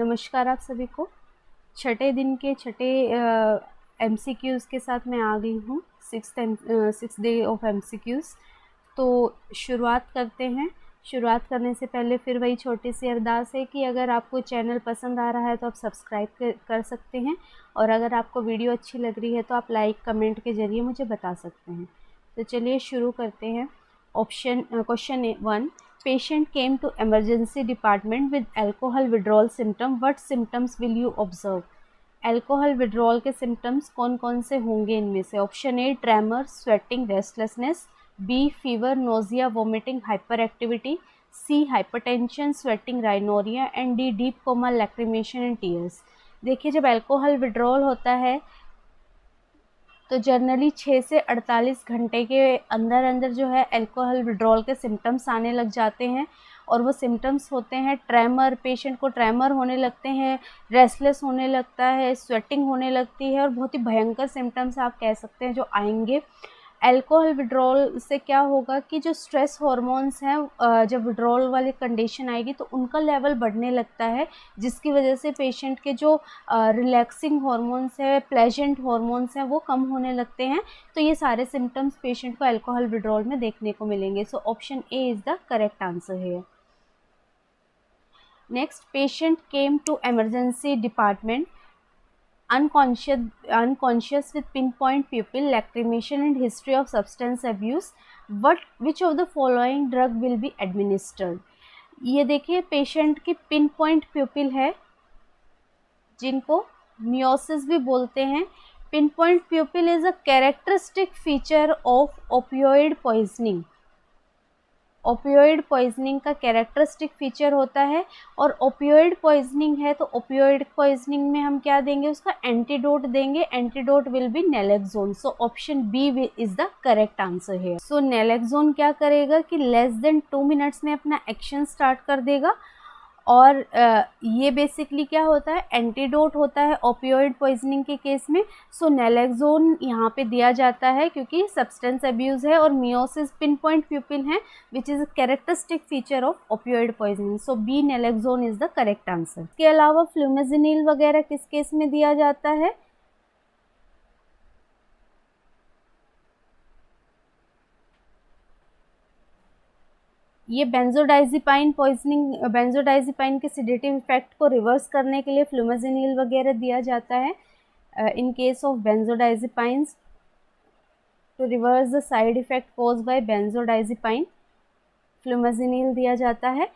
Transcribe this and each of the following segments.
नमस्कार आप सभी को। छठे दिन के छठे MCQs के साथ मैं आ गई हूँ। Six day of MCQs। तो शुरुआत करते हैं। शुरुआत करने से पहले फिर वही छोटी सी अरदास है कि अगर आपको चैनल पसंद आ रहा है तो आप सब्सक्राइब कर सकते हैं, और अगर आपको वीडियो अच्छी लग रही है तो आप लाइक कमेंट के ज़रिए मुझे बता सकते हैं। तो चलिए शुरू करते हैं। Question 1, patient came to emergency department with alcohol withdrawal symptom. What symptoms will you observe? Alcohol withdrawal के सिम्टम्स कौन कौन से होंगे इनमें से? Option A tremor, sweating, restlessness, B fever, nausea, vomiting, hyperactivity, C hypertension, sweating, rhinorrhoea, and D deep coma, lacrimation and tears. देखिए, जब alcohol withdrawal होता है तो जनरली 6 से 48 घंटे के अंदर अंदर जो है अल्कोहल विड्रॉल के सिम्टम्स आने लग जाते हैं, और वो सिम्टम्स होते हैं ट्रेमर, पेशेंट को ट्रेमर होने लगते हैं, रेस्टलेस होने लगता है, स्वेटिंग होने लगती है, और बहुत ही भयंकर सिम्टम्स आप कह सकते हैं जो आएंगे। अल्कोहल विड्रॉल से क्या होगा कि जो स्ट्रेस हार्मोन्स हैं, जब विड्रॉल वाली कंडीशन आएगी तो उनका लेवल बढ़ने लगता है, जिसकी वजह से पेशेंट के जो रिलैक्सिंग हार्मोन्स है, प्लेजेंट हार्मोन्स हैं, वो कम होने लगते हैं। तो ये सारे सिम्टम्स पेशेंट को अल्कोहल विड्रॉल में देखने को मिलेंगे। So option A is the correct answer है। Next, patient came to emergency department unconscious with pinpoint pupil, lacrimation and history of substance abuse. Which of the following drug will be administered? ये देखिए, patient की pin point pupil है, जिनको meiosis भी बोलते हैं। Pin point प्यूपिल is a characteristic feature of opioid poisoning. Opioid poisoning का characteristic feature होता है, और ओपियोइड पॉइजनिंग है तो ओपियोइड पॉइजनिंग में हम क्या देंगे? उसका एंटीडोट देंगे। Antidote will be naloxone. So option B is the correct answer है। सो नैलेक्सोन क्या करेगा कि लेस देन 2 मिनट्स में अपना एक्शन स्टार्ट कर देगा, और ये बेसिकली क्या होता है? एंटीडोट होता है ओपियोइड पॉइजनिंग के केस में। सो नैलेक्सोन यहाँ पे दिया जाता है क्योंकि सब्सटेंस अब्यूज़ है और मियोसिस पिन पॉइंट प्यूपिल है, which is a characteristic feature of opioid poisoning. So B naloxone is the correct answer. इसके अलावा फ्लूमेजिनिल वगैरह किस केस में दिया जाता है? ये बेंजोडाइजिपाइन पॉइजनिंग, बेंजोडाइजिपाइन के सिडेटिव इफेक्ट को रिवर्स करने के लिए फ्लूमेजिनिल वगैरह दिया जाता है in case of benzodiazepines, to reverse the side effect cause by benzodiazepine flumazenil दिया जाता है।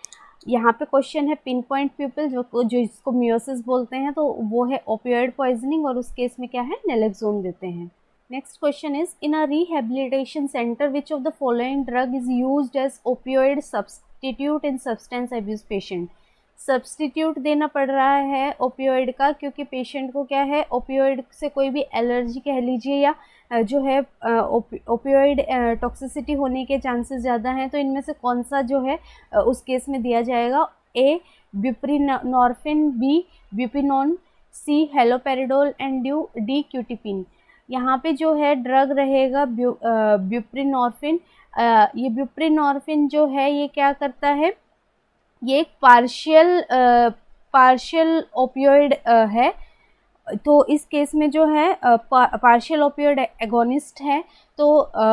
यहाँ पे क्वेश्चन है पिन पॉइंट प्यूपिल, जो जिसको मियोसिस बोलते हैं, तो वो है ओपियोइड पॉइजनिंग, और उस केस में क्या है? नैलेक्सोन देते हैं। Next question is, in a rehabilitation center, which of the following drug is used as opioid substitute in substance abuse patient? Substitute देना पड़ रहा है ओपियोइड का, क्योंकि पेशेंट को क्या है? ओपियोइड से कोई भी एलर्जी कह लीजिए, या जो है ओपियोइड टॉक्सिसिटी होने के चांसेस ज़्यादा हैं। तो इनमें से कौन सा जो है उस केस में दिया जाएगा? ए ब्यूप्रीनॉर्फिन, बी ब्यूपिनोन, C haloperidol and D quetiapine. यहाँ पे जो है ड्रग रहेगा ब्यूप्रीनॉर्फिन। ये ब्यूप्रीनॉर्फिन जो है ये क्या करता है? ये एक पार्शियल ओपियोइड है, तो इस केस में जो है पार्शियल ओपियोइड एगोनिस्ट है। तो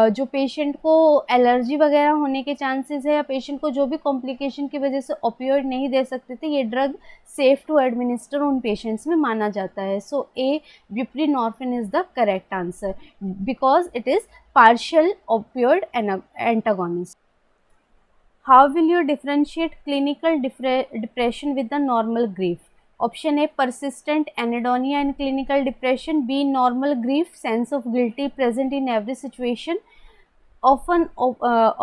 जो पेशेंट को एलर्जी वगैरह होने के चांसेस है, या पेशेंट को जो भी कॉम्प्लिकेशन की वजह से ओपियोइड नहीं दे सकते थे, ये ड्रग सेफ टू एडमिनिस्टर उन पेशेंट्स में माना जाता है। So A buprenorphine is the correct answer, because it is partial opioid antagonist. How will you differentiate clinical depression with the normal grief? Option A, persistent anhedonia in clinical depression. B, normal grief, sense of guilty present in every situation, often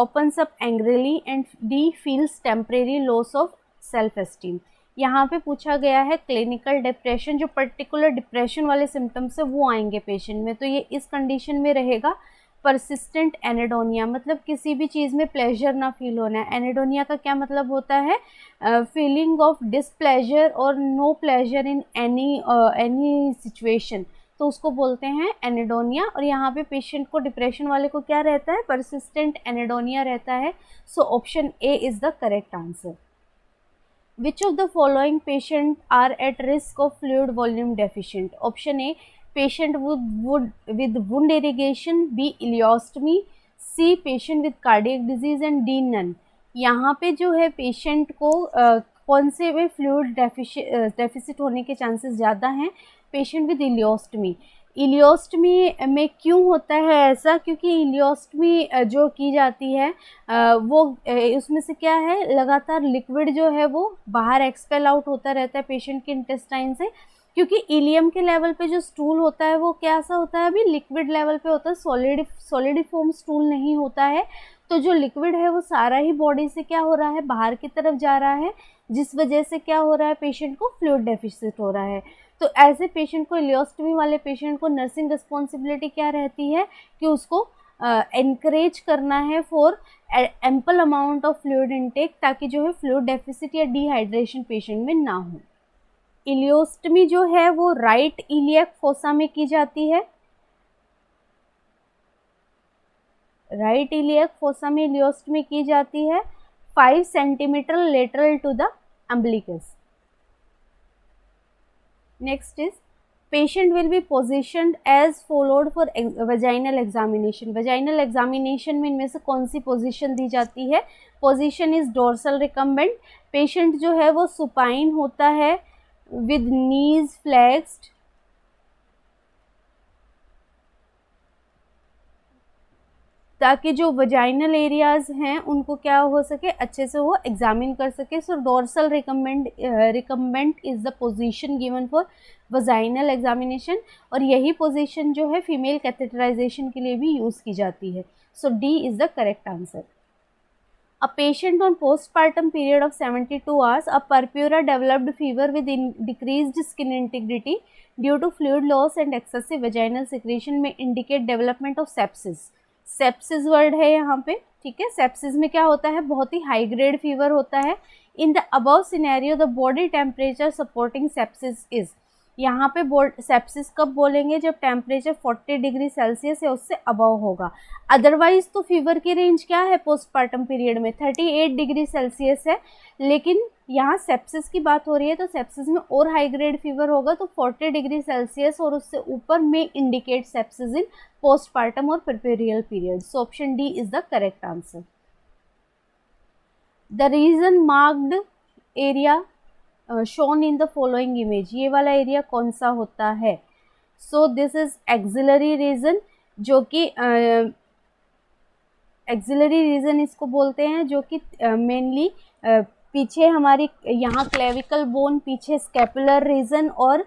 opens up angrily, and D, feels temporary loss of self-esteem. यहाँ पे पूछा गया है clinical depression, जो particular depression वाले symptoms है वो आएंगे पेशेंट में, तो ये इस कंडीशन में रहेगा परसिस्टेंट एनेडोनिया, मतलब किसी भी चीज़ में प्लेजर ना फील होना है। एनेडोनिया का क्या मतलब होता है? फीलिंग ऑफ डिसप्लेजर और no pleasure in any situation, तो उसको बोलते हैं एनेडोनिया। और यहाँ पे पेशेंट को, डिप्रेशन वाले को क्या रहता है? परसिस्टेंट एनेडोनिया रहता है। So option A is the correct answer. Which of the following patient are at risk of fluid volume deficient? Option A, patient with wound irrigation, B, ileostomy, C, patient with cardiac disease and D, none. यहाँ पे जो है patient को कौन से में fluid deficit होने के चांसेस ज़्यादा हैं? Patient with इलियोस्टमी। इलियोस्टमी में क्यों होता है ऐसा? क्योंकि इलियोस्टमी जो की जाती है वो उसमें से क्या है, लगातार लिक्विड जो है वो बाहर एक्सपेल आउट होता रहता है पेशेंट के इंटेस्टाइन से, क्योंकि इलियम के लेवल पे जो स्टूल होता है वो कैसा होता है, अभी लिक्विड लेवल पे होता है, सॉलिडिफॉर्म स्टूल नहीं होता है। तो जो लिक्विड है वो सारा ही बॉडी से क्या हो रहा है, बाहर की तरफ जा रहा है, जिस वजह से क्या हो रहा है, पेशेंट को फ्लूइड डेफिसिट हो रहा है। तो ऐसे पेशेंट को, इलियोस्टमी वाले पेशेंट को नर्सिंग रिस्पॉन्सिबिलिटी क्या रहती है कि उसको एनकरेज करना है for ample amount of fluid intake, ताकि जो है फ्लूइड डेफिसिट या डिहाइड्रेशन पेशेंट में ना हो। इलियोस्टमी जो है वो राइट इलियक फोसा में की जाती है। राइट इलियक फोसा में इलियोस्टमी की जाती है 5 centimetre lateral to the umbilicus. Next is patient will be positioned as followed for vaginal examination. vaginal examination में इनमें से कौन सी पोजीशन दी जाती है? Position is dorsal recumbent. Patient जो है वो सुपाइन होता है विद नीज फ्लेक्स्ड, ताकि जो वजाइनल एरियाज हैं उनको क्या हो सके, अच्छे से वो एग्जामिन कर सके। So dorsal recumbent is the position given for vaginal examination, और यही पोजीशन जो है फीमेल कैथेटराइजेशन के लिए भी यूज़ की जाती है। So D is the correct answer. A patient on postpartum period of 72 hours, a purpura developed fever with decreased skin integrity due to fluid loss and excessive vaginal secretion may indicate development of sepsis. Sepsis word है यहाँ पे, ठीक है। Sepsis में क्या होता है, बहुत ही हाई ग्रेड फीवर होता है। In the above scenario the body temperature supporting sepsis is, यहाँ पे सेप्सिस कब बोलेंगे, जब टेम्परेचर 40 डिग्री सेल्सियस या उससे अबव होगा। अदरवाइज तो फीवर की रेंज क्या है पोस्टपार्टम पीरियड में, 38 डिग्री सेल्सियस है, लेकिन यहाँ सेप्सिस की बात हो रही है तो सेप्सिस में और हाई ग्रेड फीवर होगा, तो 40 डिग्री सेल्सियस और उससे ऊपर में इंडिकेट सेप्सिस इन पोस्टपार्टम और puerperal period. So option D is the correct answer. The region marked area shown in the following image, ये वाला एरिया कौन सा होता है? So this is axillary region, जो कि एक्सिलरी रीजन इसको बोलते हैं, जो कि मेनली पीछे हमारी यहाँ क्लेविकल बोन, पीछे स्कैपुलर रीजन और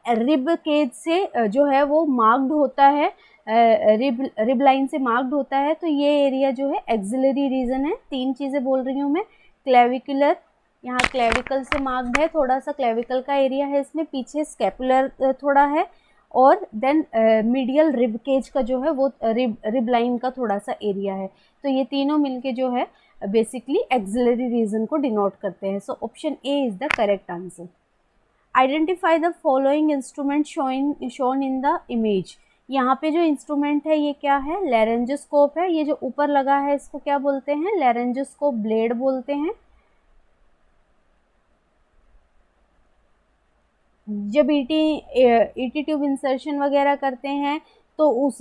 रिब केज से जो है वो मार्क्ड होता है, रिब लाइन से मार्क्ड होता है। तो ये एरिया जो है एक्सिलरी रीजन है। 3 चीज़ें बोल रही हूँ मैं, क्लेविकुलर, यहाँ क्लेविकल से मार्क्ड है, थोड़ा सा क्लेविकल का एरिया है इसमें, पीछे स्कैपुलर थोड़ा है, और देन मीडियल रिब केज का जो है वो रिब लाइन का थोड़ा सा एरिया है। तो ये तीनों मिलके जो है बेसिकली एक्सिलरी रीजन को डिनोट करते हैं। सो option A is the correct answer. Identify the following instrument shown in the image, यहाँ पे जो इंस्ट्रूमेंट है ये क्या है, लैरेंजोस्कोप है। ये जो ऊपर लगा है इसको क्या बोलते हैं, लैरेंजोस्कोप ब्लेड बोलते हैं। जब ईटी ट्यूब इंसर्शन वगैरह करते हैं तो उस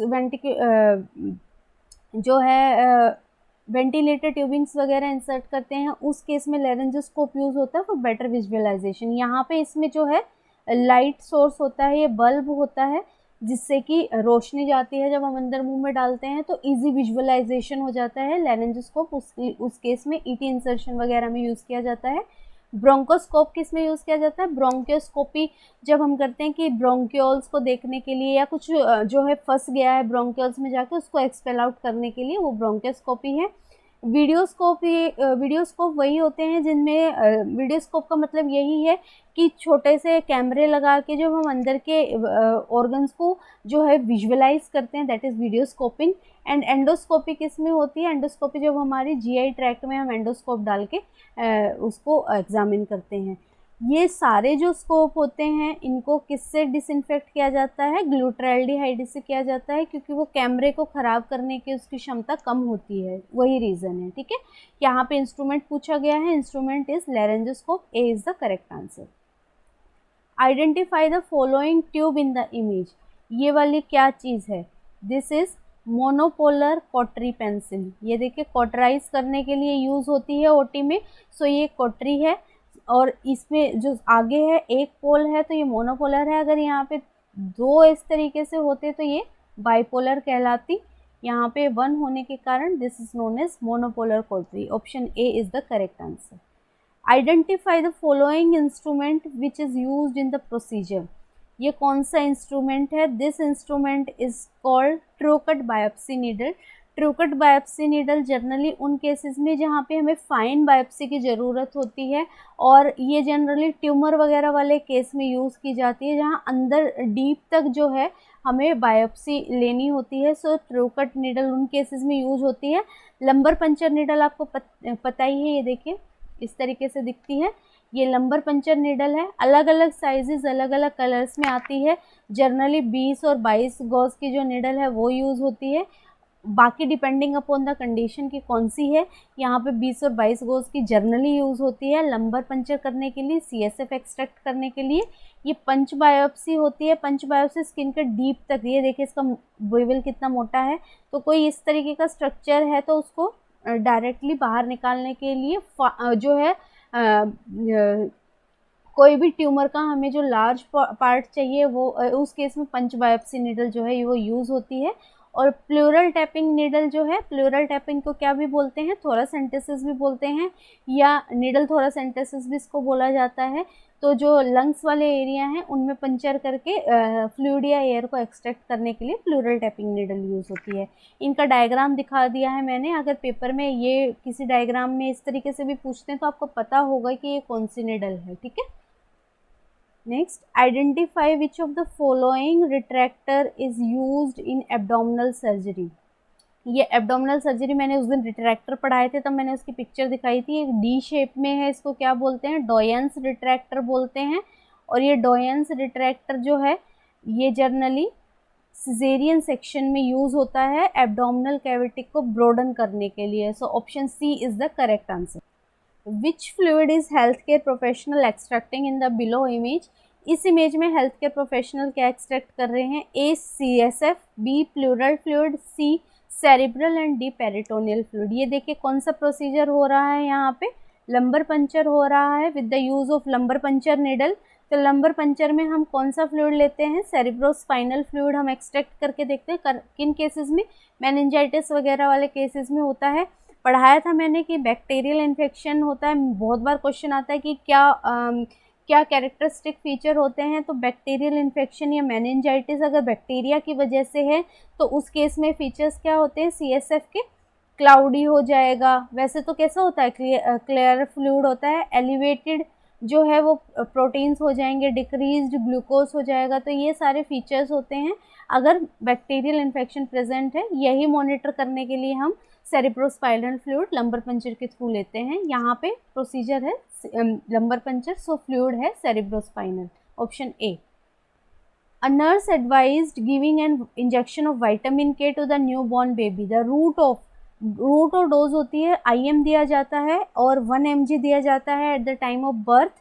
जो है वेंटिलेटर ट्यूबिंग्स वगैरह इंसर्ट करते हैं, उस केस में लैरेंजोस्कोप यूज़ होता है फॉर बेटर विजुअलाइजेशन। यहाँ पे इसमें जो है लाइट सोर्स होता है, ये बल्ब होता है, जिससे कि रोशनी जाती है, जब हम अंदर मुंह में डालते हैं तो इजी विजुअलाइजेशन हो जाता है। लैरेंजोस्कोप उस केस में ईटी इंसर्शन वगैरह में यूज़ किया जाता है। ब्रोंकोस्कोप किस में यूज़ किया जाता है, ब्रोंकियोस्कोपी जब हम करते हैं कि ब्रोंक्योल्स को देखने के लिए, या कुछ जो है फंस गया है ब्रोंक्योल्स में जाके उसको एक्सपेल आउट करने के लिए, वो ब्रोंकियोस्कोपी है। वीडियोस्कोप वही होते हैं जिनमें वीडियोस्कोप का मतलब यही है कि छोटे से कैमरे लगा के जो हम अंदर के ऑर्गन्स को जो है विजुअलाइज करते हैं, दैट इज़ वीडियोस्कोपिंग। एंड एंडोस्कोपी किस में होती है, एंडोस्कोपी जब हमारी जीआई ट्रैक्ट में हम एंडोस्कोप डाल के उसको एग्जामिन करते हैं। ये सारे जो स्कोप होते हैं इनको किससे डिसइंफेक्ट किया जाता है, ग्लूटाल्डिहाइड से किया जाता है, क्योंकि वो कैमरे को ख़राब करने की उसकी क्षमता कम होती है, वही रीज़न है। ठीक है, यहाँ पे इंस्ट्रूमेंट पूछा गया है, instrument is laryngoscope, A is the correct answer. Identify the following tube in the image, ये वाली क्या चीज़ है, this is monopolar cautery pencil. ये देखिए कॉटराइज करने के लिए यूज़ होती है ओटी में, सो ये कॉटरी है और इसमें जो आगे है एक पोल है तो ये मोनोपोलर है, अगर यहाँ पे दो इस तरीके से होते तो ये बाइपोलर कहलाती, यहाँ पे वन होने के कारण this is known as monopolar cautery. Option A is the correct answer. Identify the following instrument which is used in the procedure, ये कौन सा इंस्ट्रूमेंट है, this instrument is called true cut biopsy needle. True cut biopsy needle generally उन cases में जहाँ पे हमें fine biopsy की ज़रूरत होती है, और ये जनरली ट्यूमर वगैरह वाले केस में यूज़ की जाती है जहाँ अंदर डीप तक जो है हमें बायोप्सी लेनी होती है। सो ट्रू कट नीडल उन केसेस में यूज होती है। लंबर पंचर नीडल आपको पता ही है, ये देखिए इस तरीके से दिखती है, ये लंबर पंचर नीडल है, अलग अलग साइजेस अलग अलग कलर्स में आती है। जनरली 20 और 22 गॉज की जो नीडल है वो यूज़ होती है, बाकी डिपेंडिंग अपॉन द कंडीशन की कौन सी है। यहाँ पे 20 और 22 गोज की जर्नली यूज़ होती है लंबर पंचर करने के लिए, CSF एक्सट्रैक्ट करने के लिए। ये पंच बायोप्सी होती है, पंच बायोप्सी स्किन के डीप तक, ये देखिए इसका वेवल कितना मोटा है, तो कोई इस तरीके का स्ट्रक्चर है तो उसको डायरेक्टली बाहर निकालने के लिए जो है कोई भी ट्यूमर का हमें जो लार्ज पार्ट चाहिए वो उस केस में पंच बायोप्सी नीडल जो है वो यूज़ होती है। और प्लूरल टैपिंग नीडल जो है, प्लूरल टैपिंग को क्या भी बोलते हैं, थोरासेंटेसिस भी बोलते हैं, या नीडल थोरासेंटेसिस भी इसको बोला जाता है। तो जो लंग्स वाले एरिया हैं उनमें पंचर करके फ्लूइड या एयर को एक्सट्रैक्ट करने के लिए प्लूरल टैपिंग नीडल यूज़ होती है। इनका डायग्राम दिखा दिया है मैंने, अगर पेपर में ये किसी डायग्राम में इस तरीके से भी पूछते हैं तो आपको पता होगा कि ये कौन सी नीडल है। ठीक है, next, identify which of the following retractor is used in abdominal surgery. ये एब्डोमिनल सर्जरी मैंने उस दिन रिट्रैक्टर पढ़ाए थे तब मैंने उसकी पिक्चर दिखाई थी, एक डी शेप में है, इसको क्या बोलते हैं, डॉयंस रिट्रैक्टर बोलते हैं। और ये डॉयंस रिट्रैक्टर जो है ये जर्नली सिजेरियन सेक्शन में यूज होता है एब्डोमिनल कैविटी को ब्रोडन करने के लिए। So option C is the correct answer. Which fluid is health care professional extracting in the below image, इस इमेज में हेल्थ केयर प्रोफेशनल क्या एक्सट्रैक्ट कर रहे हैं, A CSF, B pleural fluid, C cerebral and D peritoneal fluid. ये देखिए कौन सा प्रोसीजर हो रहा है, यहाँ पे लंबर पंचर हो रहा है with the use of lumbar puncture needle. तो लंबर पंचर में हम कौन सा फ्लूइड लेते हैं, सेरिब्रोस्पाइनल फ्लूइड हम एक्सट्रैक्ट करके देखते हैं। किन केसेस में, मेनिंजाइटिस वगैरह वाले केसेस में होता है। पढ़ाया था मैंने कि बैक्टीरियल इन्फेक्शन होता है, बहुत बार क्वेश्चन आता है कि क्या कैरेक्टरिस्टिक फीचर होते हैं, तो बैक्टीरियल इन्फेक्शन या मेनिंजाइटिस अगर बैक्टीरिया की वजह से है तो उस केस में फीचर्स क्या होते हैं, CSF के क्लाउडी हो जाएगा। वैसे तो कैसा होता है, क्लियर फ्लूइड होता है, एलिवेटेड जो है वो प्रोटीन्स हो जाएंगे, डिक्रीज्ड ग्लूकोज हो जाएगा। तो ये सारे फीचर्स होते हैं अगर बैक्टीरियल इन्फेक्शन प्रेजेंट है। यही मॉनिटर करने के लिए हम सेरिब्रोस्पाइनल फ्लूइड लंबर पंचर के थ्रू लेते हैं। यहाँ पे प्रोसीजर है लंबर पंचर, सो फ्लूइड है cerebrospinal, option A. A nurse advised giving an injection of vitamin K to the newborn baby. The root और डोज होती है IM दिया जाता है और 1 mg दिया जाता है at the time of birth.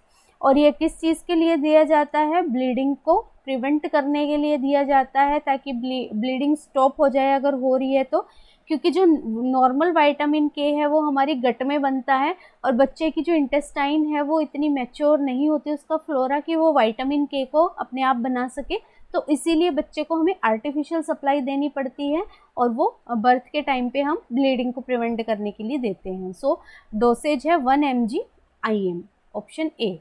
और ये किस चीज़ के लिए दिया जाता है, ब्लीडिंग को प्रिवेंट करने के लिए दिया जाता है, ताकि ब्लीडिंग स्टॉप हो जाए अगर हो रही है तो। क्योंकि जो नॉर्मल विटामिन के है वो हमारी गट में बनता है और बच्चे की जो इंटेस्टाइन है वो इतनी मैच्योर नहीं होती उसका फ्लोरा कि वो विटामिन के को अपने आप बना सके। तो इसीलिए बच्चे को हमें आर्टिफिशियल सप्लाई देनी पड़ती है और वो बर्थ के टाइम पे हम ब्लीडिंग को प्रिवेंट करने के लिए देते हैं। सो डोसेज है 1 mg IM, option A.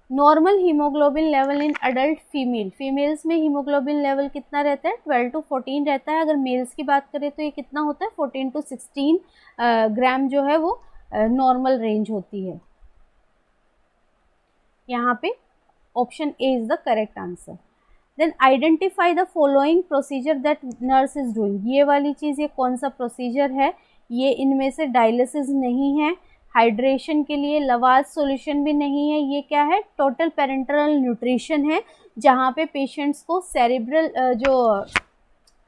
Normal haemoglobin level in adult females में हीमोग्लोबिन लेवल कितना रहता है, 12 to 14 रहता है। अगर मेल्स की बात करें तो ये कितना होता है, 14 to 16 ग्राम जो है वो नॉर्मल रेंज होती है। यहाँ पे option A is the correct answer. Then identify the following procedure that nurse is doing. ये वाली चीज़, ये कौन सा प्रोसीजर है, ये इनमें से डायलिसिस नहीं है, हाइड्रेशन के लिए लवाज सॉल्यूशन भी नहीं है। ये क्या है, टोटल पेरेंटरल न्यूट्रिशन है, जहाँ पे पेशेंट्स को सेरेब्रल जो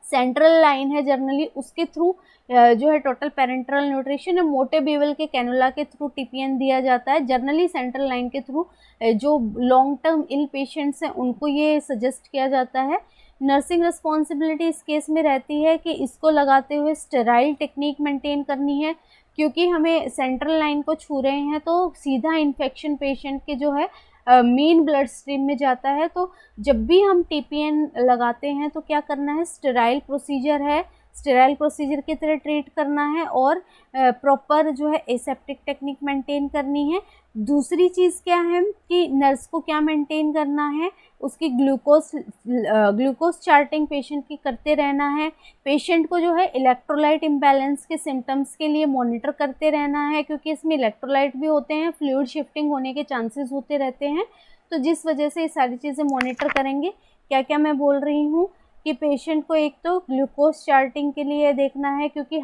सेंट्रल लाइन है जनरली उसके थ्रू जो है टोटल पेरेंटरल न्यूट्रिशन है, मोटे बीवल के कैनुला के थ्रू टीपीएन दिया जाता है। जनरली सेंट्रल लाइन के थ्रू जो लॉन्ग टर्म इल पेशेंट्स हैं उनको ये सजेस्ट किया जाता है। नर्सिंग रिस्पॉन्सिबिलिटी इस केस में रहती है कि इसको लगाते हुए स्टेराइल टेक्निक मेंटेन करनी है, क्योंकि हमें सेंट्रल लाइन को छू रहे हैं तो सीधा इन्फेक्शन पेशेंट के जो है मेन ब्लड स्ट्रीम में जाता है। तो जब भी हम टीपीएन लगाते हैं तो क्या करना है, स्टेराइल प्रोसीजर है, स्टेराइल प्रोसीजर की तरह ट्रीट करना है और प्रॉपर जो है एसेप्टिक टेक्निक मेंटेन करनी है। दूसरी चीज़ क्या है कि नर्स को क्या मेंटेन करना है, उसकी ग्लूकोज चार्टिंग पेशेंट की करते रहना है। पेशेंट को जो है इलेक्ट्रोलाइट इम्बैलेंस के सिम्टम्स के लिए मॉनिटर करते रहना है, क्योंकि इसमें इलेक्ट्रोलाइट भी होते हैं, फ्लूइड शिफ्टिंग होने के चांसेस होते रहते हैं। तो जिस वजह से ये सारी चीज़ें मॉनिटर करेंगे। क्या क्या मैं बोल रही हूँ कि पेशेंट को एक तो ग्लूकोज चार्टिंग के लिए देखना है, क्योंकि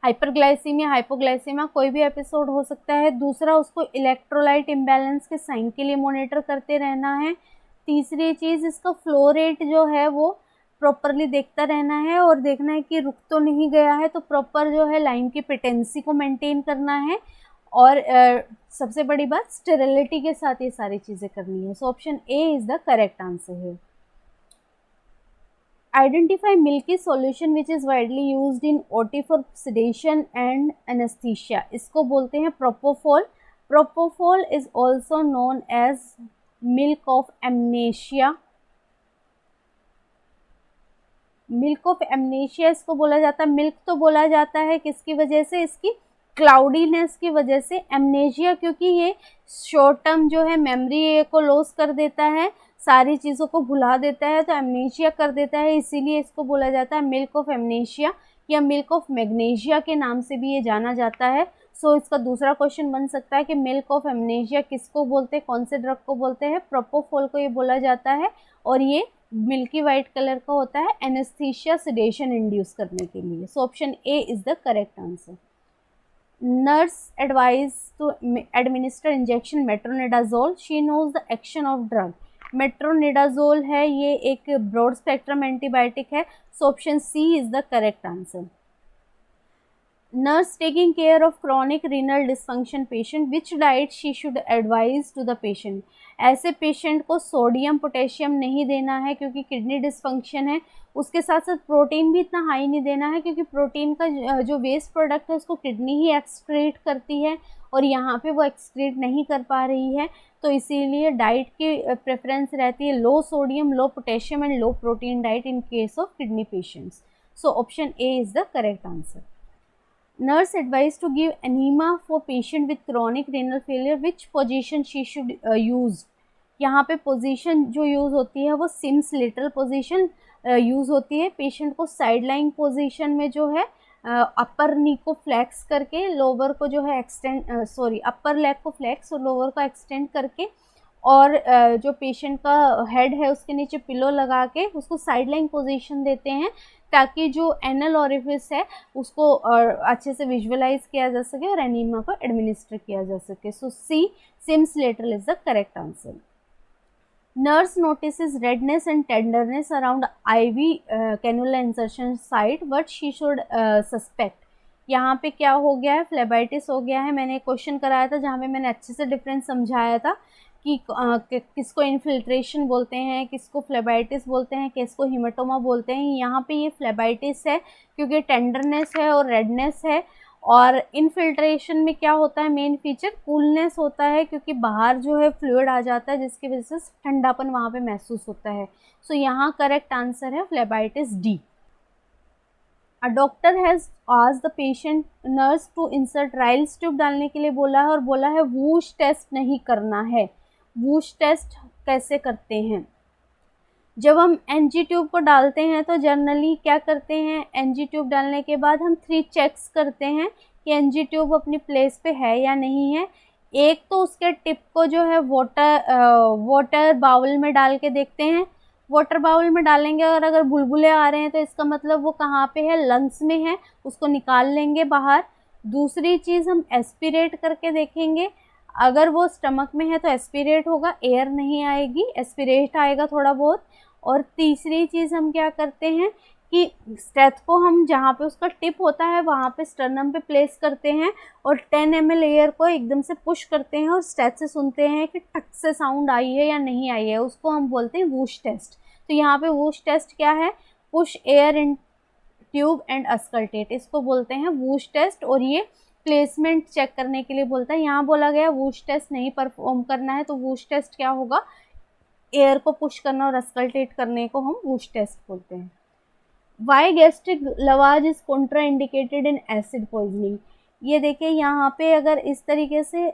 हाइपरग्लाइसीमिया हाइपोग्लाइसीमिया कोई भी एपिसोड हो सकता है। दूसरा, उसको इलेक्ट्रोलाइट इम्बैलेंस के साइन के लिए मॉनिटर करते रहना है। तीसरी चीज़, इसका फ्लो रेट जो है वो प्रॉपरली देखता रहना है और देखना है कि रुक तो नहीं गया है, तो प्रॉपर जो है लाइन की पेटेंसी को मेंटेन करना है। और सबसे बड़ी बात, स्टेरिलिटी के साथ ये सारी चीज़ें करनी है। So option A is the correct answer है। Identify milky solution which is widely used in OT for sedation and anesthesia. इसको बोलते हैं propofol. Propofol is also known as milk of amnesia. Milk of amnesia इसको बोला जाता है। Milk तो बोला जाता है किसकी वजह से, इसकी क्लाउडीनेस की वजह से। एमनेशिया क्योंकि ये शॉर्ट टर्म जो है मेमोरी को लॉस कर देता है, सारी चीज़ों को भुला देता है, तो एमनेशिया कर देता है, इसीलिए इसको बोला जाता है मिल्क ऑफ एमनेशिया या मिल्क ऑफ मैग्नीशिया के नाम से भी ये जाना जाता है। सो इसका दूसरा क्वेश्चन बन सकता है कि मिल्क ऑफ एमनेशिया किसको बोलते हैं, कौन से ड्रग को बोलते हैं। प्रोपोफोल को ये बोला जाता है और ये मिल्की वाइट कलर का होता है एनेस्थीसिया सेडेशन इंड्यूस करने के लिए। So option A is the correct answer. Nurse advise to administer injection metronidazole, she knows the action of drug. Metronidazole है, ये एक ब्रॉड स्पेक्ट्रम एंटीबायोटिक है। So option C is the correct answer. Nurse taking care of chronic renal dysfunction patient, which diet she should advise to the patient. ऐसे patient को sodium potassium नहीं देना है क्योंकि किडनी डिसफंक्शन है। उसके साथ साथ प्रोटीन भी इतना हाई नहीं देना है, क्योंकि प्रोटीन का जो वेस्ट प्रोडक्ट है उसको किडनी ही एक्सक्रीट करती है और यहाँ पे वो एक्सक्रीट नहीं कर पा रही है। तो इसीलिए डाइट की प्रेफरेंस रहती है low sodium, low potassium and low protein diet in case of kidney patients. So option A is the correct answer. Nurse advised to give enema for patient with chronic renal failure. Which position she should use? यहाँ पे position जो use होती है वो CIMS lateral position use होती है। Patient को side line position में जो है अपर नी को फ्लैक्स करके लोअर को जो है अपर लेग को फ्लैक्स और लोअर को एक्सटेंड करके, और जो पेशेंट का हेड है उसके नीचे पिलो लगा के उसको साइड लाइन पोजीशन देते हैं, ताकि जो एनल ओरिफिस है उसको अच्छे से विजुअलाइज किया जा सके और एनीमा को एडमिनिस्टर किया जा सके। So C, Sims lateral is the correct answer. Nurse notices redness and tenderness around IV cannula insertion site, what she should suspect. यहाँ पे क्या हो गया है, फ्लेबाइटिस हो गया है। मैंने एक क्वेश्चन कराया था जहाँ पे मैंने अच्छे से डिफरेंस समझाया था कि किसको इन्फिल्ट्रेशन बोलते हैं, किसको फ्लेबाइटिस बोलते हैं, किसको हीमेटोमा बोलते हैं। यहाँ पे ये फ्लेबाइटिस है क्योंकि टेंडरनेस है और रेडनेस है। और इन्फिल्ट्रेशन में क्या होता है, मेन फीचर कूलनेस होता है, क्योंकि बाहर जो है फ्लूइड आ जाता है जिसकी वजह से ठंडापन वहाँ पे महसूस होता है। सो यहाँ करेक्ट आंसर है phlebitis D. A doctor has asked the patient nurse to insert Ryle's tube डालने के लिए बोला है और बोला है वूश टेस्ट नहीं करना है। वूश टेस्ट कैसे करते हैं, जब हम एनजी ट्यूब को डालते हैं तो जनरली क्या करते हैं, एनजी ट्यूब डालने के बाद हम 3 चेक्स करते हैं कि एनजी ट्यूब अपनी प्लेस पे है या नहीं है। एक तो उसके टिप को जो है वाटर बाउल में डाल के देखते हैं। वाटर बाउल में डालेंगे और अगर बुलबुले आ रहे हैं तो इसका मतलब वो कहाँ पे है, लंग्स में है, उसको निकाल लेंगे बाहर। दूसरी चीज़ हम एस्पिरेट करके देखेंगे, अगर वो स्टमक में है तो एस्पिरेट होगा, एयर नहीं आएगी, एस्पिरेट आएगा थोड़ा बहुत। और तीसरी चीज़ हम क्या करते हैं कि स्टेथ को हम जहाँ पे उसका टिप होता है वहाँ पे स्टर्नम पे प्लेस करते हैं और 10 ml एयर को एकदम से पुश करते हैं और स्टेथ से सुनते हैं कि टक से साउंड आई है या नहीं आई है, उसको हम बोलते हैं वूश टेस्ट। तो यहाँ पे वूश टेस्ट क्या है, push air in tube and auscultate, इसको बोलते हैं वूश टेस्ट। और ये प्लेसमेंट चेक करने के लिए बोलता है, यहाँ बोला गया वूश टेस्ट नहीं परफॉर्म करना है, तो वूश टेस्ट क्या होगा, एयर को पुश करना और अस्कल्टेट करने को हम वूश टेस्ट बोलते हैं। Why gastric lavage is contraindicated in acid poisoning. ये देखिए यहाँ पे अगर इस तरीके से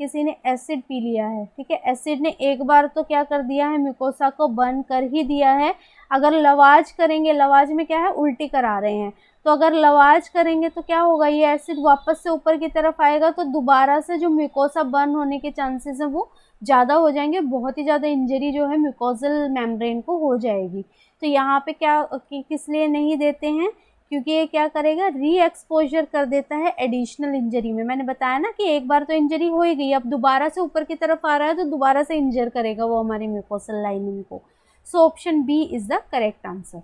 किसी ने एसिड पी लिया है, ठीक है, एसिड ने एक बार तो क्या कर दिया है, म्यूकोसा को बर्न कर ही दिया है। अगर लवाज करेंगे, लवाज में क्या है, उल्टी करा रहे हैं, तो अगर लवाज करेंगे तो क्या होगा, ये एसिड वापस से ऊपर की तरफ आएगा, तो दोबारा से जो म्यूकोसा बर्न होने के चांसेस हैं वो ज़्यादा हो जाएंगे, बहुत ही ज़्यादा इंजरी जो है म्यूकोजल मेम्ब्रेन को हो जाएगी। तो यहाँ पे क्या किस लिए नहीं देते हैं, क्योंकि ये क्या करेगा, री एक्सपोजर कर देता है एडिशनल इंजरी में। मैंने बताया ना कि एक बार तो इंजरी हो ही गई, अब दोबारा से ऊपर की तरफ आ रहा है तो दोबारा से इंजर करेगा वो हमारी म्यूकोसल लाइनिंग को। So option B is the correct answer.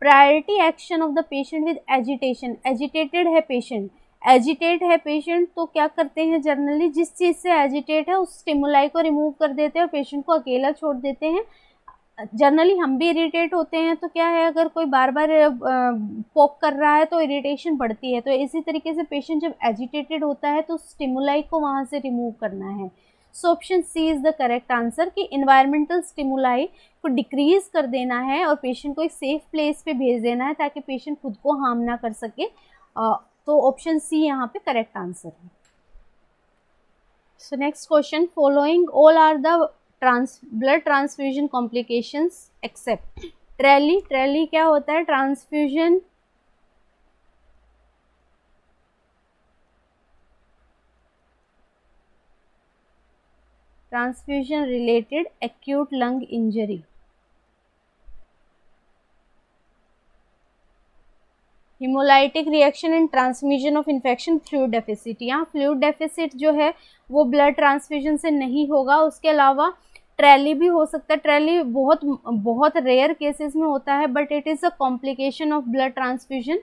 Priority action of the patient with agitation, agitated है पेशेंट, एजिटेट है पेशेंट तो क्या करते हैं, जनरली जिस चीज़ से एजिटेट है उस स्टिमुलाई को रिमूव कर देते हैं और पेशेंट को अकेला छोड़ देते हैं। जनरली हम भी इरिटेट होते हैं तो क्या है, अगर कोई बार बार पोक कर रहा है तो इरिटेशन बढ़ती है, तो इसी तरीके से पेशेंट जब एजिटेटेड होता है तो स्टिमुलाई को वहाँ से रिमूव करना है। So option C is the correct answer कि इन्वायरमेंटल स्टिमुलाई को डिक्रीज कर देना है और पेशेंट को एक सेफ प्लेस पे भेज देना है ताकि पेशेंट खुद को हार्म ना कर सके। तो ऑप्शन सी यहाँ पे करेक्ट आंसर है। So next question, following all are the blood transfusion complications except TRALI. TRALI क्या होता है, transfusion related acute lung injury. Haemolytic reaction and transmission of infection, fluid deficit. यहाँ फ्लूइड डेफिसिट जो है वो ब्लड ट्रांसफ्यूजन से नहीं होगा, उसके अलावा ट्रेली भी हो सकता है। ट्रेली बहुत बहुत रेयर केसेस में होता है but it is a complication of blood transfusion.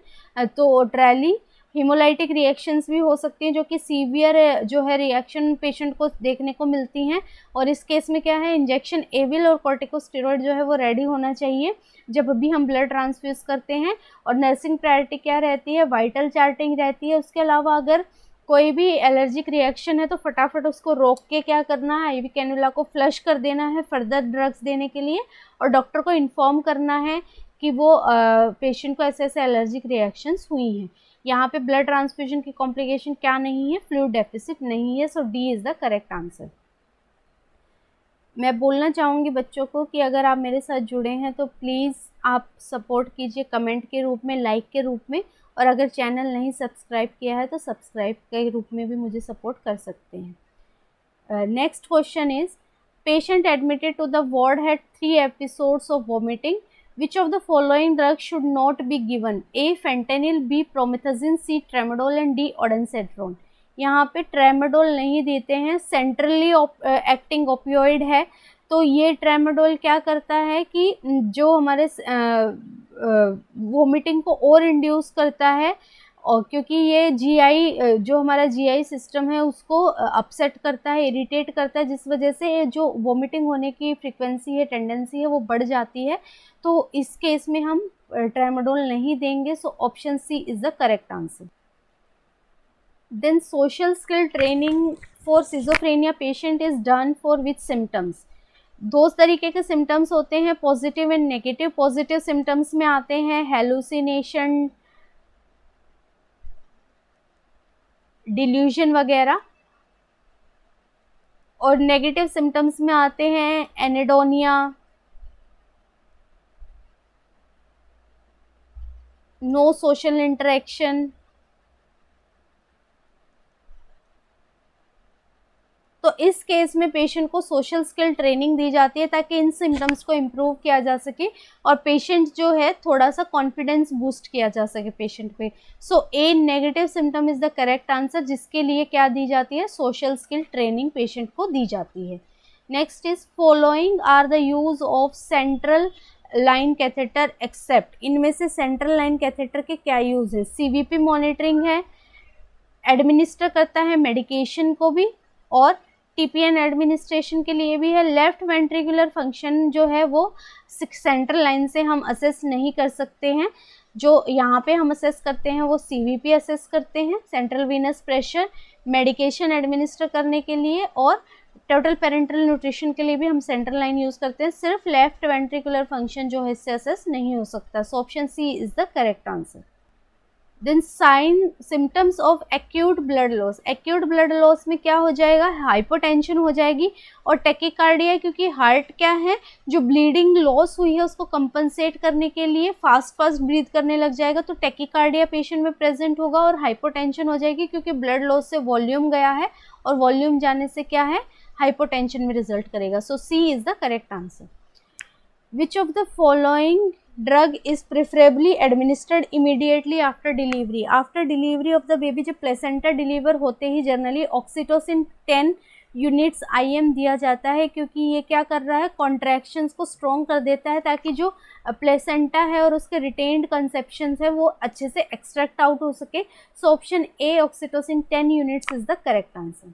तो ट्रेली हीमोलाइटिक रिएक्शंस भी हो सकती हैं जो कि सीवियर जो है रिएक्शन पेशेंट को देखने को मिलती हैं, और इस केस में क्या है, इंजेक्शन एविल और कॉर्टिकोस्टेरॉइड जो है वो रेडी होना चाहिए जब भी हम ब्लड ट्रांसफ्यूज करते हैं। और नर्सिंग प्रायोरिटी क्या रहती है, वाइटल चार्टिंग रहती है। उसके अलावा अगर कोई भी एलर्जिक रिएक्शन है तो फटाफट उसको रोक के क्या करना है, आईवी कैनुला को फ्लश कर देना है फर्दर ड्रग्स देने के लिए, और डॉक्टर को इन्फॉर्म करना है कि वो पेशेंट को ऐसे ऐसे एलर्जिक रिएक्शंस हुई हैं। यहाँ पे ब्लड ट्रांसफ्यूजन की कॉम्प्लिकेशन क्या नहीं है, फ्लूइड डेफिसिट नहीं है। So D is the correct answer. मैं बोलना चाहूँगी बच्चों को कि अगर आप मेरे साथ जुड़े हैं तो प्लीज़ आप सपोर्ट कीजिए कमेंट के रूप में, लाइक के रूप में, और अगर चैनल नहीं सब्सक्राइब किया है तो सब्सक्राइब के रूप में भी मुझे सपोर्ट कर सकते हैं। Next question is, patient admitted to the ward had 3 episodes of vomiting, which of the following drug should not be given, A fentanyl, B promethazine, C tramadol and D ondansetron. यहाँ पे tramadol नहीं देते हैं, centrally acting opioid है। तो ये tramadol क्या करता है कि जो हमारे वोमिटिंग को और इंड्यूस करता है, और क्योंकि ये जीआई जो हमारा जीआई सिस्टम है उसको अपसेट करता है, इरिटेट करता है, जिस वजह से जो वोमिटिंग होने की फ्रीक्वेंसी है, टेंडेंसी है, वो बढ़ जाती है। तो इस केस में हम ट्रेमाडोल नहीं देंगे। So option C is the correct answer. Then social skill training for schizophrenia patient is done for which symptoms. दो तरीके के सिम्टम्स होते हैं, positive and negative. Positive symptoms में आते हैं हेलुसिनेशन, डिल्यूजन वगैरह, और नेगेटिव सिम्टम्स में आते हैं एनेडोनिया, नो सोशल इंटरेक्शन, तो इस केस में पेशेंट को सोशल स्किल ट्रेनिंग दी जाती है ताकि इन सिम्टम्स को इम्प्रूव किया जा सके और पेशेंट जो है थोड़ा सा कॉन्फिडेंस बूस्ट किया जा सके पेशेंट पे। So A negative symptom is the correct answer, जिसके लिए क्या दी जाती है, सोशल स्किल ट्रेनिंग पेशेंट को दी जाती है। Next is following are the use of central line catheter except, इनमें से सेंट्रल लाइन कैथेटर के क्या यूज है, सीवीपी मॉनिटरिंग है, एडमिनिस्टर करता है मेडिकेशन को भी और टीपीएन एडमिनिस्ट्रेशन के लिए भी है। लेफ्ट वेंट्रिकुलर फंक्शन जो है वो सेंट्रल लाइन से हम असेस नहीं कर सकते हैं, जो यहाँ पे हम असेस करते हैं वो सीवीपी असेस करते हैं, central Venus pressure, medication administer करने के लिए और टोटल पेरेंटल न्यूट्रिशन के लिए भी हम सेंट्रल लाइन यूज करते हैं। सिर्फ लेफ्ट वेंट्रिकुलर फंक्शन जो है इससे असेस नहीं हो सकता। So option C is the correct answer. Then sign symptoms of acute blood loss, acute blood loss में क्या हो जाएगा, हाइपोटेंशन हो जाएगी और टेकिकार्डिया, क्योंकि हार्ट क्या है, जो ब्लीडिंग लॉस हुई है उसको कंपनसेट करने के लिए फास्ट फास्ट ब्रीथ करने लग जाएगा, तो टेकिकार्डिया पेशेंट में प्रेजेंट होगा और हाइपोटेंशन हो जाएगी क्योंकि ब्लड लॉस से वॉल्यूम गया है और वॉल्यूम जाने से क्या है, हाइपोटेंशन में रिजल्ट करेगा। So C is the correct answer. Which of the following drug is preferably administered immediately after delivery, after delivery of the baby, जब प्लेसेंटा डिलीवर होते ही जनरली ऑक्सीटोसिन 10 यूनिट्स IM दिया जाता है, क्योंकि ये क्या कर रहा है, कॉन्ट्रैक्शंस को स्ट्रॉन्ग कर देता है ताकि जो प्लेसेंटा है और उसके रिटेन्ड कंसेप्शंस है वो अच्छे से एक्सट्रैक्ट आउट हो सके। सो option A oxytocin 10 units is the correct answer.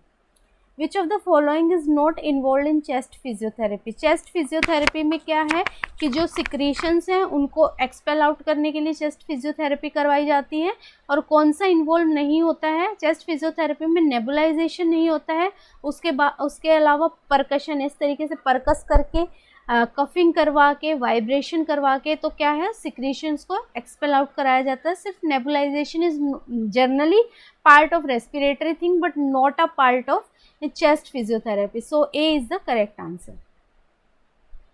Which of the following is not involve in chest physiotherapy, chest physiotherapy में क्या है कि जो सिक्रीशंस हैं उनको एक्सपेल आउट करने के लिए चेस्ट फिजियोथेरेपी करवाई जाती है, और कौन सा इन्वॉल्व नहीं होता है, चेस्ट फिजियोथेरेपी में नेबुलाइजेशन नहीं होता है, उसके अलावा परकशन, इस तरीके से परकस करके कफिंग करवा के वाइब्रेशन करवा के तो क्या है, सिक्रीशंस को एक्सपेल आउट कराया जाता है। सिर्फ nebulisation is generally part of respiratory thing but not a part of chest physiotherapy. So A is the correct answer.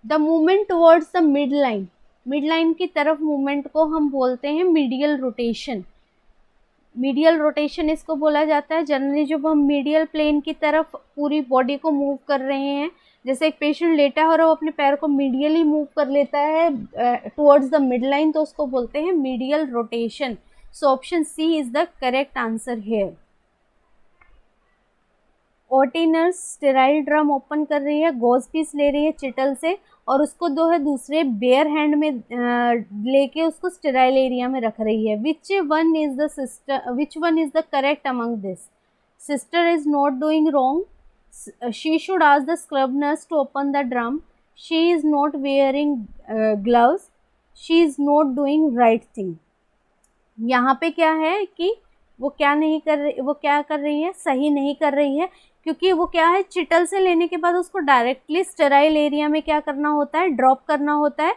The movement towards the midline, midline की तरफ movement को हम बोलते हैं medial rotation. मीडियल रोटेशन इसको बोला जाता है। जनरली जब हम मीडियल प्लेन की तरफ पूरी बॉडी को मूव कर रहे हैं, जैसे एक पेशेंट लेटा हो और वो अपने पैर को मीडियली मूव कर लेता है टुवर्ड्स द मिड लाइन, तो उसको बोलते हैं medial rotation. So option C is the correct answer here. OT nurse sterile drum open कर रही है, गॉज पीस ले रही है चिटल से और उसको जो है दूसरे बेयर हैंड में लेके उसको स्टेराइल एरिया में रख रही है। Which one is the correct among this? Sister is not doing wrong, she should ask the scrub nurse to open the drum, she is not wearing gloves, she is not doing right thing. यहाँ पे क्या है कि वो क्या कर रही है, सही नहीं कर रही है, क्योंकि वो क्या है, चिटल से लेने के बाद उसको डायरेक्टली स्टेराइल एरिया में क्या करना होता है, ड्रॉप करना होता है।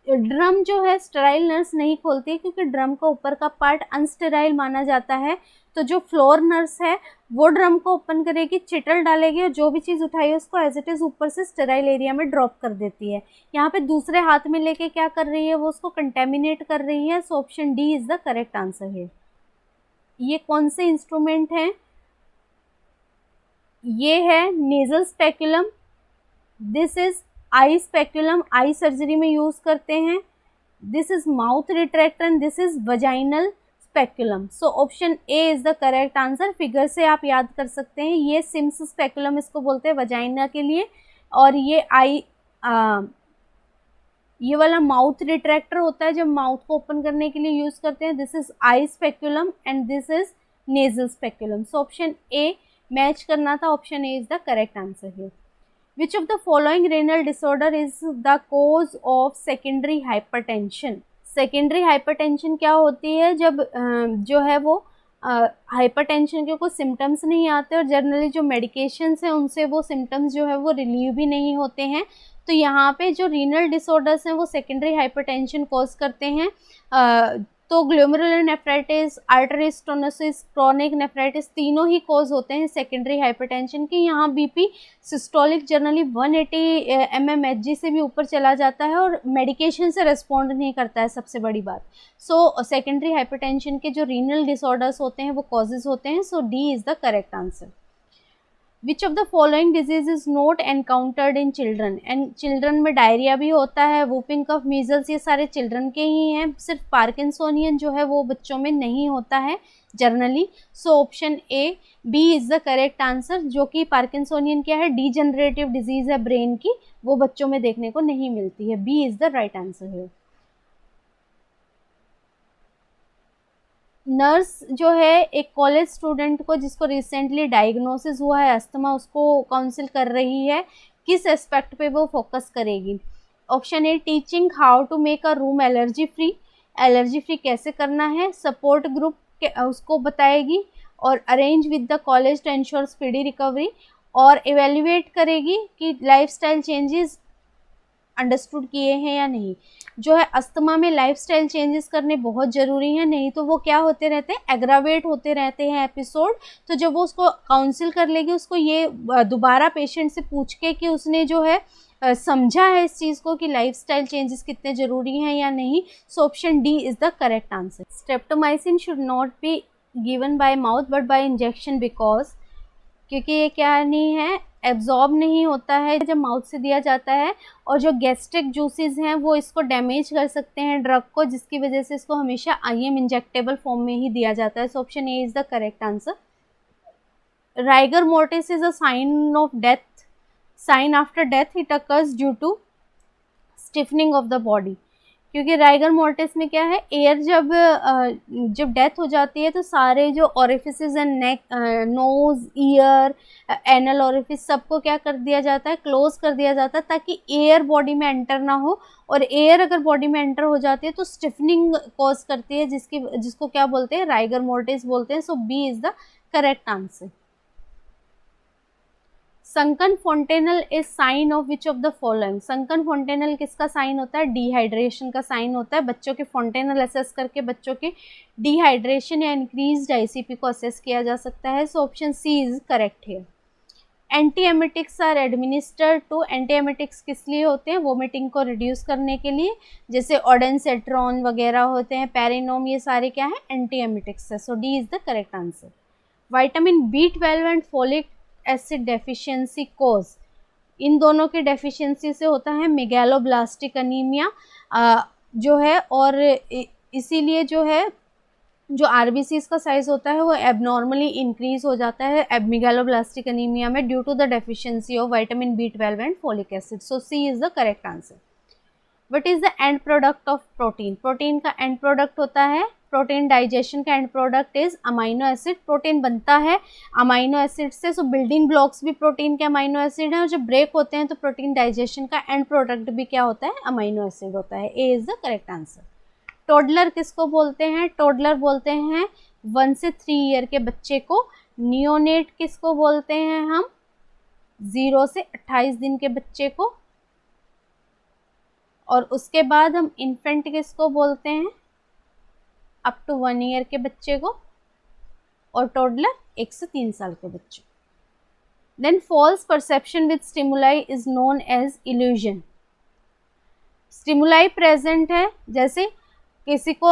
ड्रम जो है स्टेराइल नर्स नहीं खोलती है क्योंकि ड्रम का ऊपर का पार्ट अनस्टेराइल माना जाता है, तो जो फ्लोर नर्स है वो ड्रम को ओपन करेगी, चिटल डालेगी और जो भी चीज़ उठाई है उसको एज इट इज़ ऊपर से स्टेराइल एरिया में ड्रॉप कर देती है। यहाँ पे दूसरे हाथ में लेके क्या कर रही है, वो उसको कंटेमिनेट कर रही है। So option D is the correct answer है। ये कौन से इंस्ट्रूमेंट हैं? ये है nasal speculum, this is I speculum, eye surgery में यूज करते हैं। This is mouth retractor and this is vaginal speculum. So option A is the correct answer. Figure से आप याद कर सकते हैं, ये सिम्स स्पेकुलम इसको बोलते हैं वजाइना के लिए, और ये ये वाला माउथ रिट्रैक्टर होता है जब माउथ को ओपन करने के लिए यूज करते हैं। This is I speculum and this is nasal speculum. So option A match करना था, option A is the correct answer here. Which of the following renal disorder is the cause of secondary hypertension? Secondary hypertension क्या होती है? जब जो है वो hypertension के कोई सिम्टम्स नहीं आते और जनरली जो मेडिकेशंस हैं उनसे वो सिम्टम्स जो है वो रिलीव भी नहीं होते हैं। तो यहाँ पे जो रीनल डिसऑर्डर्स हैं वो सेकेंडरी हाइपरटेंशन कॉज करते हैं। तो glomerular nephritis, artery stenosis, chronic nephritis तीनों ही कॉज होते हैं सेकेंडरी हाइपरटेंशन की। यहाँ बीपी सिस्टोलिक जनरली 180 mmHg से भी ऊपर चला जाता है और मेडिकेशन से रिस्पॉन्ड नहीं करता है, सबसे बड़ी बात। सो सेकेंडरी हाइपरटेंशन के जो रीनल डिसऑर्डर्स होते हैं वो कॉजेज होते हैं। So D is the correct answer. Which of the following disease is not encountered in children, and children में डायरिया भी होता है, वूपिंग कफ, मीजल्स, ये सारे चिल्ड्रन के ही हैं, सिर्फ पार्किंसोनियन जो है वो बच्चों में नहीं होता है generally. So option A B is the correct answer, जो कि पार्किंसोनियन क्या है, डीजनरेटिव डिजीज है ब्रेन की, वो बच्चों में देखने को नहीं मिलती है। B is the right answer है। नर्स जो है एक कॉलेज स्टूडेंट को जिसको रिसेंटली डायग्नोसिस हुआ है अस्थमा, उसको काउंसिल कर रही है, किस एस्पेक्ट पे वो फोकस करेगी? Option A teaching how to make a room allergy free, allergy free कैसे करना है, सपोर्ट ग्रुप उसको बताएगी, और arrange with the college to ensure speedy recovery, और इवेल्युएट करेगी कि लाइफस्टाइल चेंजेस अंडरस्टूड किए हैं या नहीं। जो है अस्थमा में लाइफस्टाइल चेंजेस करने बहुत ज़रूरी हैं, नहीं तो वो क्या होते रहते हैं, एग्रावेट होते रहते हैं एपिसोड। तो जब वो उसको काउंसिल कर लेगी, उसको ये दोबारा पेशेंट से पूछ के कि उसने जो है समझा है इस चीज़ को कि लाइफस्टाइल चेंजेस कितने ज़रूरी हैं या नहीं। सो option D is the correct answer. Streptomycin should not be given by mouth but by injection, because क्योंकि ये क्या नहीं है, एब्जॉर्ब नहीं होता है जब माउथ से दिया जाता है, और जो गैस्ट्रिक जूसेस हैं वो इसको डैमेज कर सकते हैं ड्रग को, जिसकी वजह से इसको हमेशा आईएम इंजेक्टेबल फॉर्म में ही दिया जाता है। So option A is the correct answer. Rigor mortis is a sign of death, sign after death it occurs due to stiffening of the body, क्योंकि राइगर मोर्टिस में क्या है, एयर जब death हो जाती है तो सारे जो ऑरिफिसेस हैं, नेक, नोज, ईयर, एनल ऑरिफिस, सबको क्या कर दिया जाता है, क्लोज कर दिया जाता है, ताकि एयर बॉडी में एंटर ना हो, और एयर अगर बॉडी में एंटर हो जाती है तो स्टिफनिंग कॉज करती है, जिसको क्या बोलते हैं, राइगर मोर्टिस बोलते हैं। So B is the correct answer. Sunken fontanelle is sign of which of the following, sunken fontanelle किसका साइन होता है, डिहाइड्रेशन का साइन होता है। बच्चों के फोंटेनल असेस करके बच्चों के डिहाइड्रेशन या इंक्रीज्ड आईसीपी को असेस किया जा सकता है। So option C is correct here. Antiemetics are administered to, antiemetics किस लिए होते हैं, वोमिटिंग को रिड्यूस करने के लिए, जैसे ऑडेंसेट्रॉन वगैरह होते हैं, पैरिनोम, ये सारे क्या है, एंटीएमेटिक्स है। So D is the correct answer. Vitamin B12 and folic acid deficiency cause, इन दोनों के डेफिशिएंसी से होता है मेगालोब्लास्टिक अनीमिया जो है, और इसीलिए जो है जो आरबीसीज का साइज होता है वो एबनॉर्मली इंक्रीज हो जाता है मेगालोब्लास्टिक अनीमिया में due to the deficiency of vitamin B12 and folic acid. So C is the correct answer. What is the end product of protein, protein का एंड प्रोडक्ट होता है, प्रोटीन डाइजेशन का end product is amino acid, protein बनता है amino acid से। So building blocks भी protein के amino acid हैं, और जब ब्रेक होते हैं तो प्रोटीन डाइजेशन का एंड प्रोडक्ट भी क्या होता है, अमाइनो एसिड होता है। A is the correct answer. Toddler किसको बोलते हैं, टोडलर बोलते हैं 1 से 3 ईयर के बच्चे को। नियोनेट किसको बोलते हैं हम, 0 से 28 दिन के बच्चे को। और उसके बाद हम इन्फेंट किसको बोलते हैं, अप टू 1 ईयर के बच्चे को। और टोडलर 1 से 3 साल के बच्चे। Then false perception with stimuli is known as illusion, stimuli present है, जैसे किसी को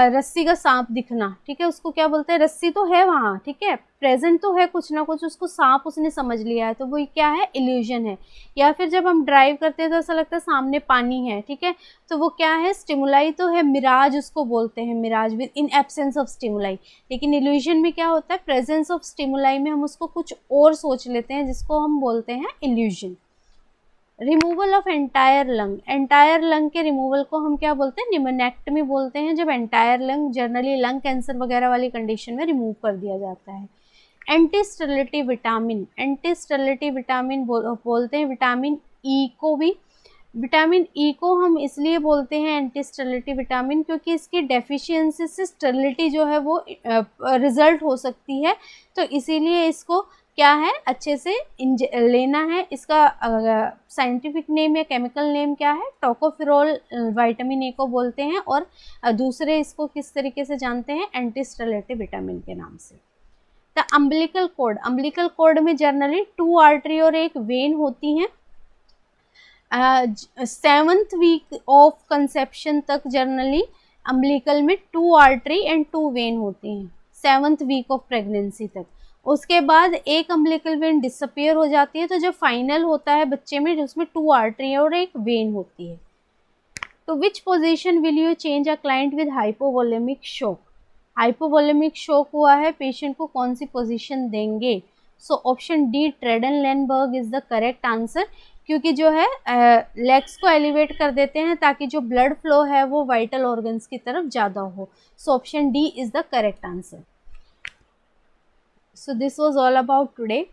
रस्सी का सांप दिखना, ठीक है, उसको क्या बोलते हैं, रस्सी तो है वहाँ, ठीक है, प्रेजेंट तो है कुछ ना कुछ, उसको सांप उसने समझ लिया है, तो वो क्या है, इल्यूजन है। या फिर जब हम ड्राइव करते हैं तो ऐसा लगता है सामने पानी है, ठीक है, तो वो क्या है, स्टिमुलाई तो है, मिराज उसको बोलते हैं, mirage with in absence of stimuli. लेकिन इल्यूजन में क्या होता है, प्रेजेंस ऑफ स्टिमुलाई में हम उसको कुछ और सोच लेते हैं, जिसको हम बोलते हैं illusion. Removal of entire lung, entire lung के रिमूवल को हम क्या बोलते हैं, निमोनेक्टमी बोलते हैं, जब entire lung generally lung cancer वगैरह वाली कंडीशन में रिमूव कर दिया जाता है। Anti sterility vitamin, anti sterility vitamin बोलते हैं विटामिन ई को भी। विटामिन ई को हम इसलिए बोलते हैं एंटी स्टेरिलिटी विटामिन, क्योंकि इसकी डेफिशिएंसी से स्टेरिलिटी जो है वो रिजल्ट हो सकती है, तो इसीलिए इसको क्या है, अच्छे से लेना है। इसका साइंटिफिक नेम या केमिकल नेम क्या है, टोकोफेरोल विटामिन ए को बोलते हैं, और दूसरे इसको किस तरीके से जानते हैं, एंटी स्टेरिलिटी विटामिन के नाम से। The umbilical cord, umbilical cord में जनरली 2 आर्टरी और 1 वेन होती हैं। 7th वीक ऑफ कंसेप्शन तक जनरली अम्बिलिकल में 2 आर्टरी एंड 2 वेन होती हैं, 7th वीक ऑफ प्रेगनेंसी तक। उसके बाद एक अम्बिलिकल वेन डिसअपियर हो जाती है, तो जो फाइनल होता है बच्चे में, जिसमें 2 आर्टरी और एक वेन होती है। तो which position will you change a client with hypovolaemic shock? Hypovolaemic shock हुआ है, पेशेंट को कौन सी पोजीशन देंगे? So option D Trendelenburg is the correct answer, क्योंकि जो है लेग्स को एलिवेट कर देते हैं ताकि जो ब्लड फ्लो है वो वाइटल ऑर्गन्स की तरफ ज़्यादा हो। सो option D is the correct answer. So this was all about today.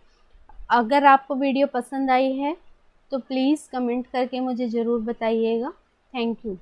अगर आपको वीडियो पसंद आई है तो प्लीज़ कमेंट करके मुझे ज़रूर बताइएगा। Thank you.